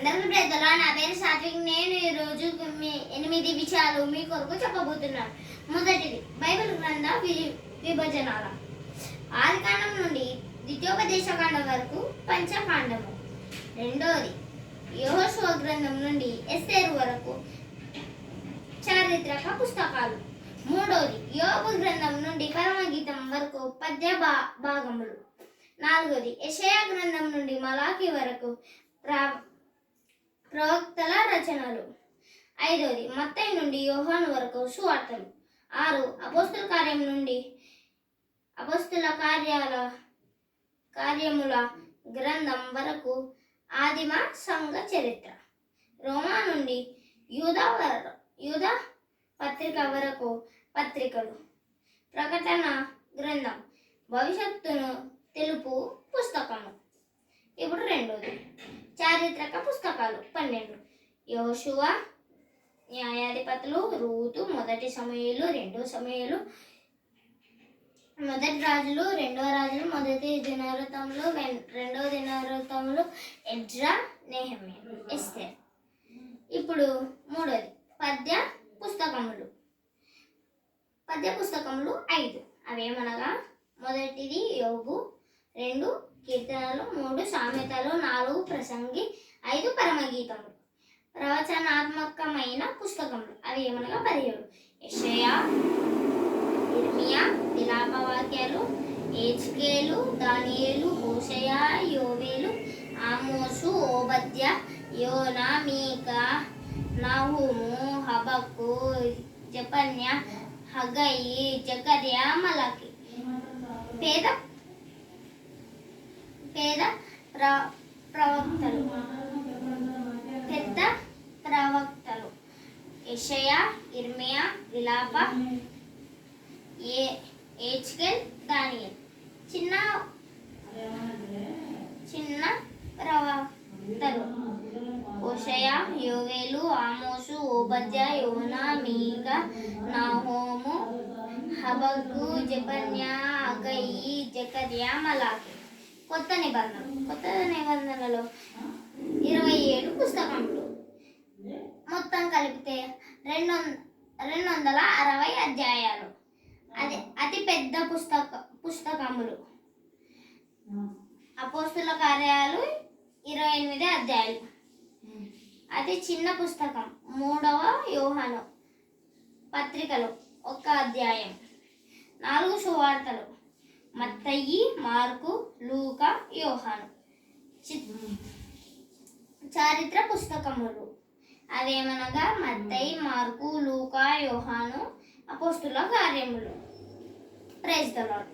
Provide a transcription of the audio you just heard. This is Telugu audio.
అందరికీ ప్రజలు, నా పేరు సాత్విక్. నేను ఈరోజు 8 విషయాలు మీ కొరకు చెప్పబోతున్నాను. మొదటిది, బైబిల్ గ్రంథ విభజనాల. ఆదికాండం నుండి ద్వితీయోపదేశకాండం వరకు పంచకాండము. రెండోది, యెహోషువ గ్రంథం నుండి ఎస్తేరు వరకు చారిత్రక పుస్తకాలు. మూడోది, యోబు గ్రంథం నుండి పరమగీతం వరకు పద్య భాగములు. నాలుగోది, యెషయా గ్రంథం నుండి మలాకి వరకు ప్రవక్తల రచనలు. ఐదోది, మత్తయి నుండి యోహాను వరకు సువార్తలు. 6, అపోస్తుల కార్యముల గ్రంథం వరకు ఆదిమ సంఘ చరిత్ర. రోమా నుండి యూదా పత్రిక వరకు పత్రికలు. ప్రకటన గ్రంథం భవిష్యత్తును తెలుపు పుస్తకము. ఇప్పుడు రెండోది, చారిత్రక పుస్తకాలు 12. యెహోషువ, న్యాయాధిపతులు, రూతు, మొదటి సమూయేలు, రెండో సమూయేలు, మొదటి రాజులు, రెండో రాజులు, మొదటి దినవృత్తములు, రెండో దినవృత్తములు, ఎజ్రా, నెహెమ్యా, ఎస్తేర్. ఇప్పుడు మూడోది, పద్య పుస్తకములు. 5 అవేమనగా, మొదటిది యోబు, 2 కీర్తనలు, 3 సామెతలు, 4 ప్రసంగి, 5 పరమగీతములు. ప్రవచనాత్మకమైన పుస్తకములు అవి ఏమనగా 17, యెషయా, ఇర్మియా, విలాపవాక్యాలు, హెజ్కేలు, దానియేలు, హోషేయ, యోవేలు, ఆమోసు, ఓబద్య, యోనా, మీకా, నహూము, హబక్కు, జెఫన్యా, హగ్గయి, జకర్యా, మలాకి. పెద్ద ప్రవక్తలు యెషయా, ఇర్మియా, విలాప, హెజ్కేల్, దానియేలు. చిన్న ప్రవక్తలు హోషేయ, యోవేలు, ఆమోసు, ఓబద్య, యోనా, మీకా, నహూము, హబక్కు, జెఫన్యా, హగ్గయి, జకర్యా, మలాకి. కొత్త నిబంధనలో 27 పుస్తకములు. మొత్తం కలిపితే 260 అధ్యాయాలు. అతి పెద్ద పుస్తకములు. అపోస్తుల కార్యాలు 28 అధ్యాయాలు. అతి చిన్న పుస్తకం 3వ యోహాను పత్రికలు 1 అధ్యాయం. 4 సువార్తలు, మత్తయి, మార్కు, లూకా, యోహాను. చారిత్ర పుస్తకములు అవేమనగా, మత్తయి, మార్కు, లూకా, యోహాను, అపోస్తుల కార్యములు. Praise the lord.